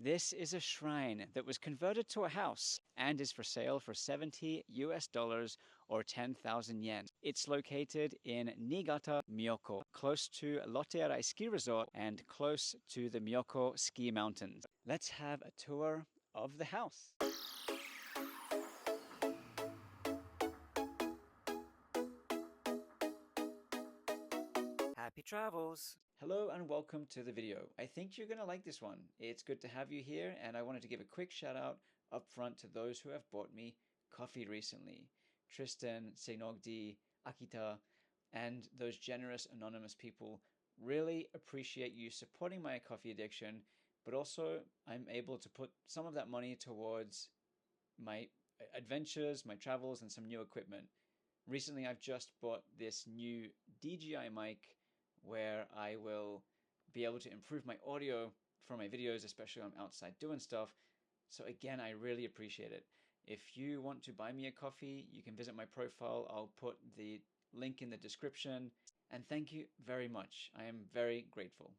This is a shrine that was converted to a house and is for sale for 70 US dollars or 10,000 yen. It's located in Niigata, Myoko, close to Lotterai Ski Resort and close to the Myoko ski mountains. Let's have a tour of the house. Happy travels! Hello and welcome to the video. I think you're going to like this one. It's good to have you here, and I wanted to give a quick shout out up front to those who have bought me coffee recently. Tristan, Seinogdi, Akita, and those generous anonymous people. Really appreciate you supporting my coffee addiction, but also I'm able to put some of that money towards my adventures, my travels, and some new equipment. Recently, I've just bought this new DJI mic where I will be able to improve my audio for my videos, especially when I'm outside doing stuff. So again, I really appreciate it. If you want to buy me a coffee, you can visit my profile. I'll put the link in the description. And thank you very much. I am very grateful.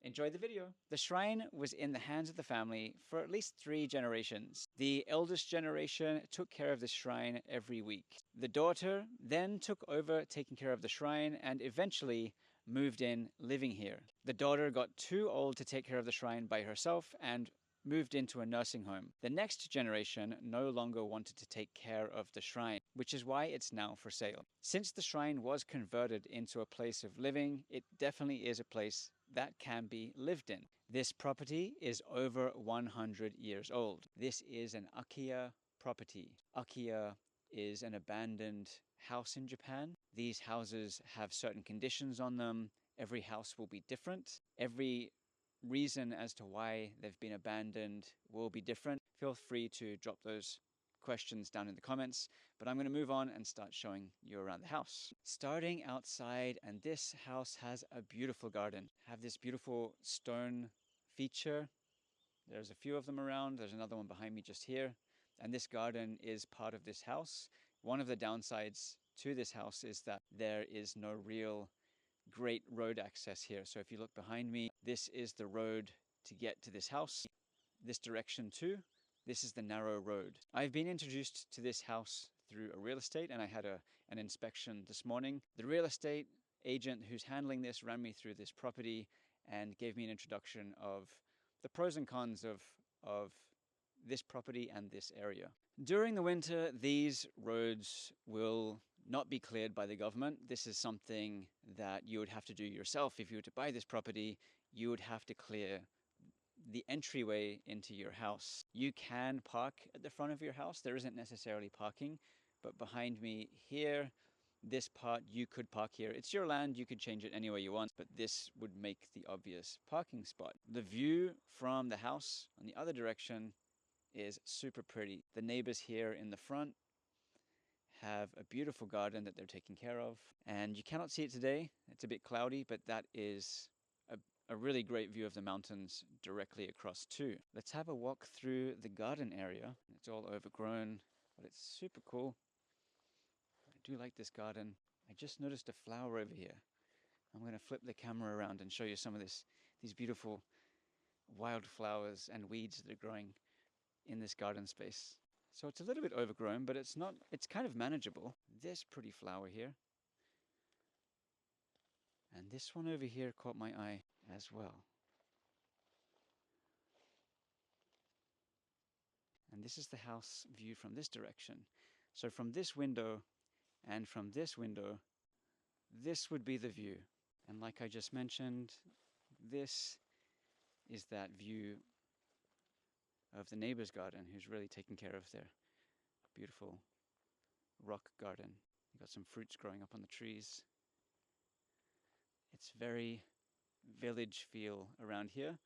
Enjoy the video. The shrine was in the hands of the family for at least 3 generations. The eldest generation took care of the shrine every week. The daughter then took over taking care of the shrine and eventually moved in living here. The daughter got too old to take care of the shrine by herself and moved into a nursing home. The next generation no longer wanted to take care of the shrine, which is why it's now for sale. Since the shrine was converted into a place of living, it definitely is a place that can be lived in. This property is over 100 years old. This is an Akiya property. Akiya is an abandoned house in Japan. These houses have certain conditions on them. Every house will be different. Every reason as to why they've been abandoned will be different. Feel free to drop those questions down in the comments, but I'm going to move on and start showing you around the house. Starting outside, and this house has a beautiful garden. Have this beautiful stone feature. There's a few of them around. There's another one behind me just here. And this garden is part of this house. One of the downsides to this house is that there is no real great road access here. So if you look behind me, this is the road to get to this house. This direction too. This is the narrow road. I've been introduced to this house through a real estate, and I had an inspection this morning. The real estate agent who's handling this ran me through this property and gave me an introduction of the pros and cons of this property and this area. During the winter, these roads will not be cleared by the government. This is something that you would have to do yourself. If you were to buy this property, you would have to clear the entryway into your house. You can park at the front of your house. There isn't necessarily parking, but behind me here, this part, you could park here. It's your land, you could change it any way you want, but this would make the obvious parking spot. The view from the house on the other direction is super pretty. The neighbors here in the front have a beautiful garden that they're taking care of, and you cannot see it today. It's a bit cloudy, but that is a really great view of the mountains directly across too. Let's have a walk through the garden area. It's all overgrown, but it's super cool. I do like this garden. I just noticed a flower over here. I'm going to flip the camera around and show you some of these beautiful wildflowers and weeds that are growing in this garden space. So it's a little bit overgrown, but it's kind of manageable. This pretty flower here. And this one over here caught my eye as well. And this is the house view from this direction. So from this window and from this window, this would be the view. And like I just mentioned, this is that view of the neighbor's garden who's really taking care of their beautiful rock garden. You've got some fruits growing up on the trees. It's very village feel around here,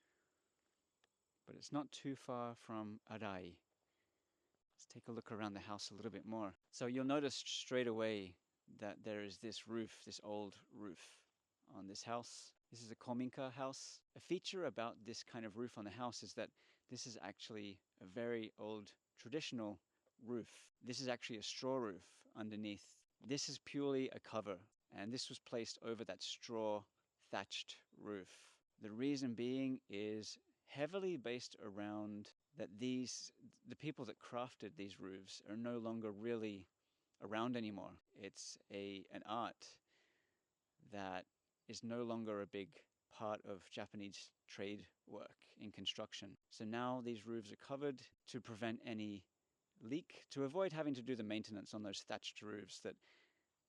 but it's not too far from Arai. Let's take a look around the house a little bit more. So you'll notice straight away that there is this roof, this old roof on this house. This is a Kominka house. A feature about this kind of roof on the house is that this is actually a very old traditional roof. This is actually a straw roof underneath. This is purely a cover, and this was placed over that straw thatched roof. The reason being is heavily based around that the people that crafted these roofs are no longer really around anymore. It's an art that is no longer a big part of Japanese trade work in construction. So now these roofs are covered to prevent any leak, to avoid having to do the maintenance on those thatched roofs that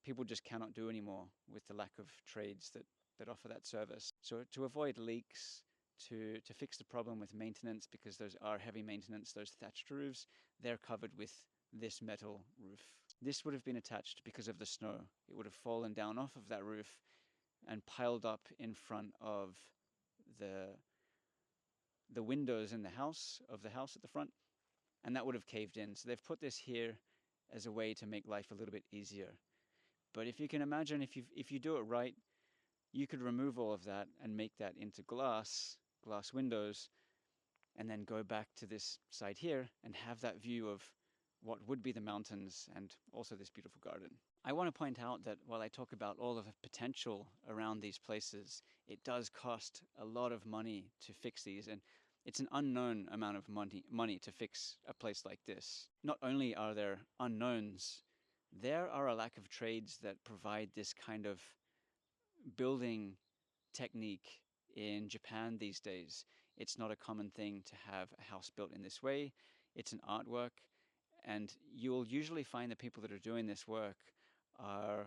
people just cannot do anymore with the lack of trades that offer that service. So to avoid leaks, to fix the problem with maintenance, because those are heavy maintenance, those thatched roofs, they're covered with this metal roof. This would have been attached because of the snow. It would have fallen down off of that roof and piled up in front of the windows in the house at the front, and that would have caved in. So they've put this here as a way to make life a little bit easier. But if you can imagine, if you do it right, you could remove all of that and make that into glass windows, and then go back to this side here and have that view of what would be the mountains and also this beautiful garden. I want to point out that while I talk about all of the potential around these places, it does cost a lot of money to fix these, and it's an unknown amount of money to fix a place like this. Not only are there unknowns, there are a lack of trades that provide this kind of building technique in Japan these days. It's not a common thing to have a house built in this way. It's an artwork, and you'll usually find the people that are doing this work are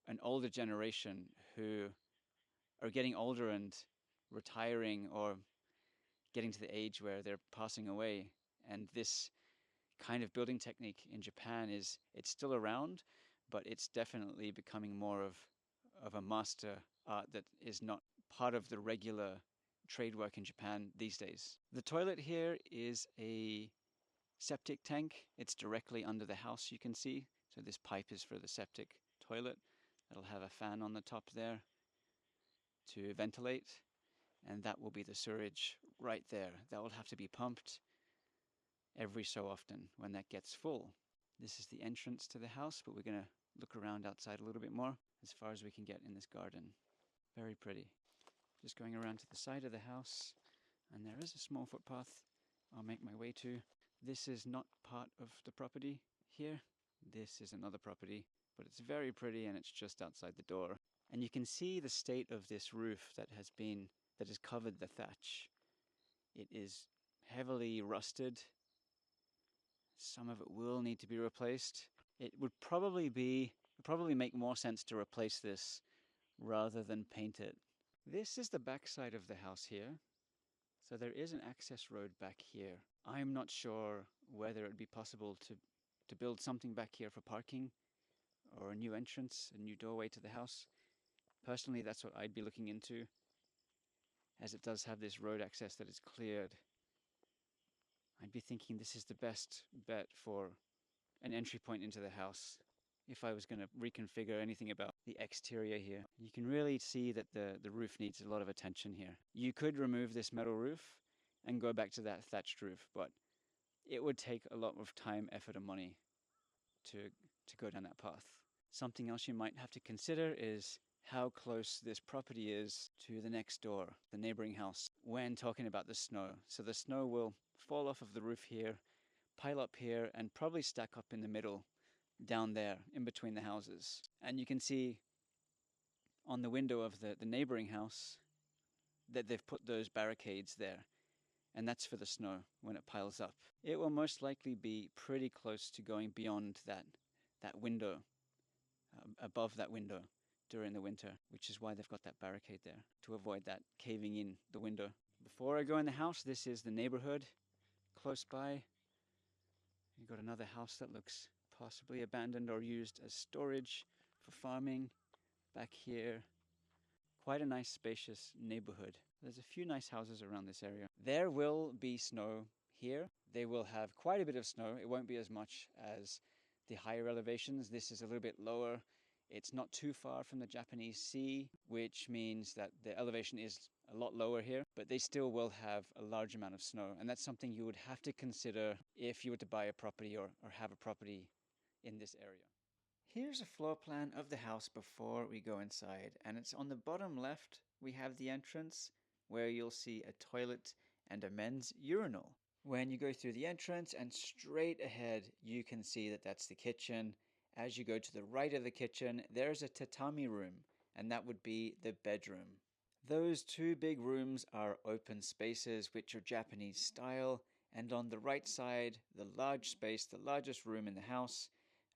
an older generation who are getting older and retiring or getting to the age where they're passing away. And this kind of building technique in Japan it's still around, but it's definitely becoming more of a master art that is not part of the regular trade work in Japan these days. The toilet here is a septic tank. It's directly under the house, you can see. So this pipe is for the septic toilet. It'll have a fan on the top there to ventilate, and that will be the sewage right there. That will have to be pumped every so often when that gets full. This is the entrance to the house, but we're going to look around outside a little bit more as far as we can get in this garden. Very pretty. Just going around to the side of the house, and there is a small footpath I'll make my way to. This is not part of the property here. This is another property, but it's very pretty, and it's just outside the door. And you can see the state of this roof that has covered the thatch. It is heavily rusted. Some of it will need to be replaced. It would probably make more sense to replace this rather than paint it. This is the back side of the house here. So there is an access road back here. I'm not sure whether it would be possible to build something back here for parking, or a new entrance, a new doorway to the house. Personally, that's what I'd be looking into, as it does have this road access that is cleared. I'd be thinking this is the best bet for an entry point into the house if I was going to reconfigure anything about the exterior here. You can really see that the roof needs a lot of attention here. You could remove this metal roof and go back to that thatched roof, but it would take a lot of time, effort, and money to go down that path. Something else you might have to consider is how close this property is to the next door, the neighboring house, when talking about the snow. So the snow will fall off of the roof here, pile up here, and probably stack up in the middle, down there, in between the houses. And you can see on the window of the neighboring house that they've put those barricades there. And that's for the snow when it piles up. It will most likely be pretty close to going beyond that window, above that window during the winter, which is why they've got that barricade there, to avoid that caving in the window. Before I go in the house, this is the neighborhood close by. You've got another house that looks possibly abandoned or used as storage for farming back here. Quite a nice spacious neighborhood. There's a few nice houses around this area. There will be snow here. They will have quite a bit of snow. It won't be as much as the higher elevations. This is a little bit lower. It's not too far from the Japanese Sea, which means that the elevation is a lot lower here, but they still will have a large amount of snow. And that's something you would have to consider if you were to buy a property or have a property in this area. Here's a floor plan of the house before we go inside, and it's on the bottom left. We have the entrance where you'll see a toilet and a men's urinal. When you go through the entrance and straight ahead, you can see that that's the kitchen. As you go to the right of the kitchen, there's a tatami room, and that would be the bedroom. Those two big rooms are open spaces which are Japanese style, and on the right side, the large space, the largest room in the house,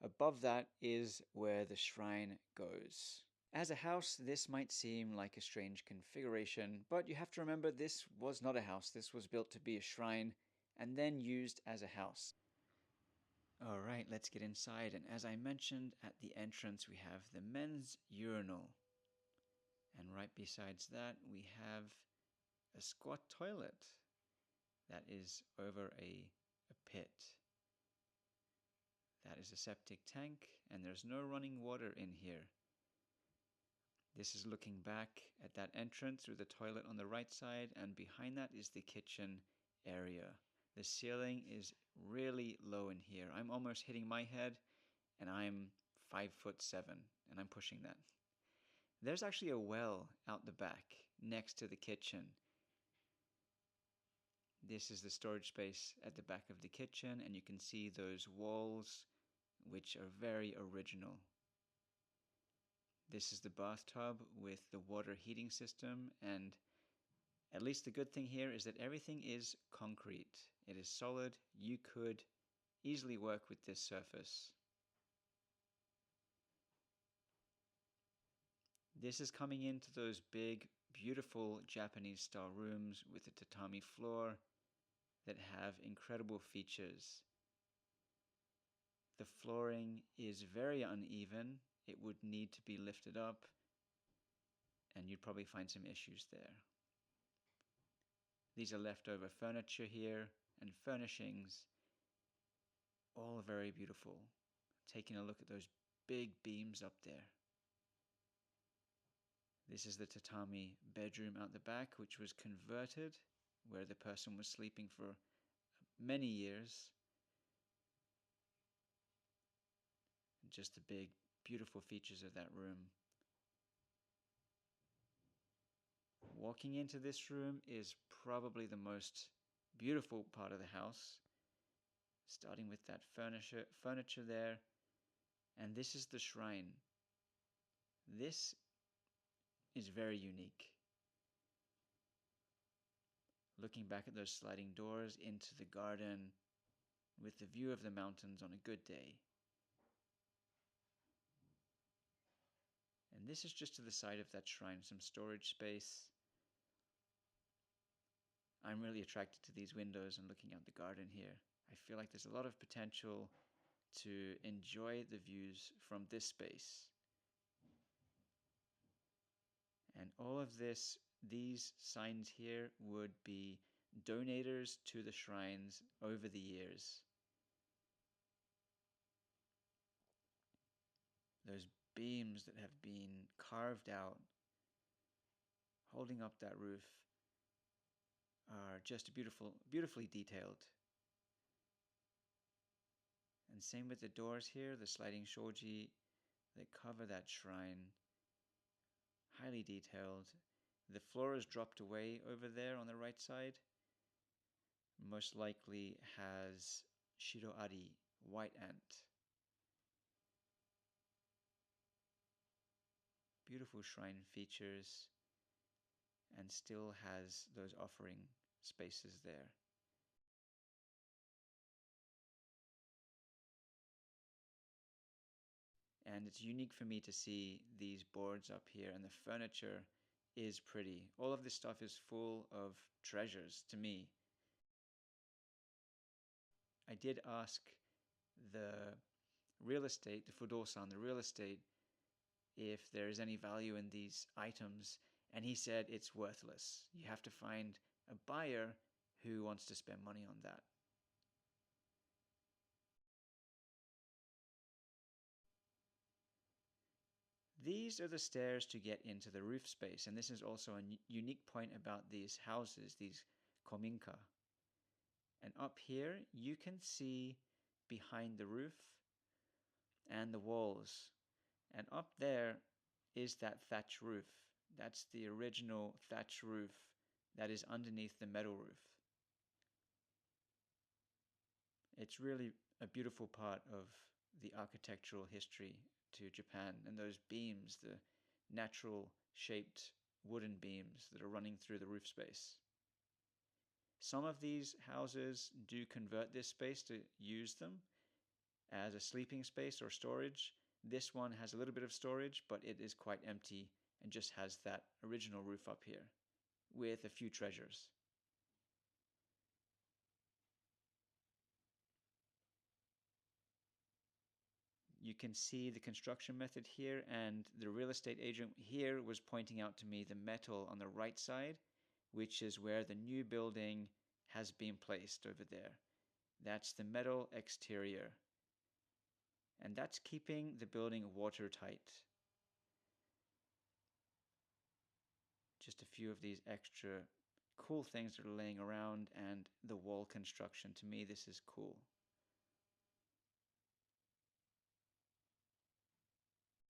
above that is where the shrine goes. As a house, this might seem like a strange configuration, but you have to remember this was not a house. This was built to be a shrine and then used as a house. Alright, let's get inside, and as I mentioned, at the entrance we have the men's urinal. And right besides that, we have a squat toilet that is over a pit. That is a septic tank, and there's no running water in here. This is looking back at that entrance through the toilet on the right side, and behind that is the kitchen area. The ceiling is really low in here. I'm almost hitting my head, and I'm 5'7", and I'm pushing that. There's actually a well out the back next to the kitchen. This is the storage space at the back of the kitchen, and you can see those walls, which are very original. This is the bathtub with the water heating system, and at least the good thing here is that everything is concrete. It is solid. You could easily work with this surface. This is coming into those big, beautiful Japanese-style rooms with a tatami floor that have incredible features. The flooring is very uneven. It would need to be lifted up, and you'd probably find some issues there. These are leftover furniture here and furnishings, all very beautiful. Taking a look at those big beams up there. This is the tatami bedroom out the back, which was converted, where the person was sleeping for many years. Just the big, beautiful features of that room. Walking into this room is probably the most beautiful part of the house, starting with that furniture there. And this is the shrine. This is very unique. Looking back at those sliding doors into the garden with the view of the mountains on a good day. And this is just to the side of that shrine, some storage space. I'm really attracted to these windows and looking out the garden here. I feel like there's a lot of potential to enjoy the views from this space. And all of these signs here would be donators to the shrines over the years. Those beams that have been carved out, holding up that roof, are just beautifully detailed. And same with the doors here, the sliding shoji that cover that shrine. Highly detailed. The floor is dropped away over there on the right side. Most likely has shiroari, white ant. Beautiful shrine features, and still has those offering spaces there. And it's unique for me to see these boards up here, and the furniture is pretty. All of this stuff is full of treasures to me. I did ask the real estate, the fudosan, the real estate, if there is any value in these items, and he said it's worthless. You have to find a buyer who wants to spend money on that. These are the stairs to get into the roof space, and this is also a unique point about these houses, these Kominka. And up here, you can see behind the roof and the walls. And up there is that thatch roof. That's the original thatch roof that is underneath the metal roof. It's really a beautiful part of the architectural history to Japan, and those beams, the natural shaped wooden beams that are running through the roof space. Some of these houses do convert this space to use them as a sleeping space or storage. This one has a little bit of storage, but it is quite empty and just has that original roof up here with a few treasures. You can see the construction method here, and the real estate agent here was pointing out to me the metal on the right side, which is where the new building has been placed over there. That's the metal exterior, and that's keeping the building watertight. Just a few of these extra cool things that are laying around, and the wall construction. To me, this is cool.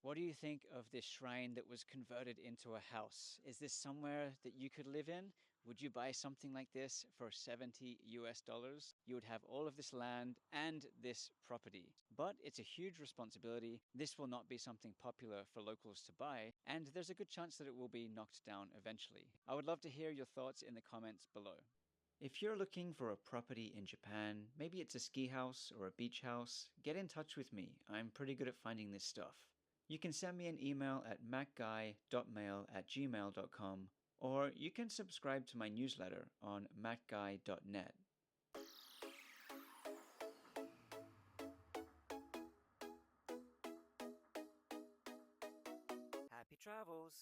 What do you think of this shrine that was converted into a house? Is this somewhere that you could live in? Would you buy something like this for 70 US dollars? You would have all of this land and this property. But it's a huge responsibility. This will not be something popular for locals to buy, and there's a good chance that it will be knocked down eventually. I would love to hear your thoughts in the comments below. If you're looking for a property in Japan, maybe it's a ski house or a beach house, get in touch with me. I'm pretty good at finding this stuff. You can send me an email at macguy.mail@gmail.com, or you can subscribe to my newsletter on macguy.net. Happy travels!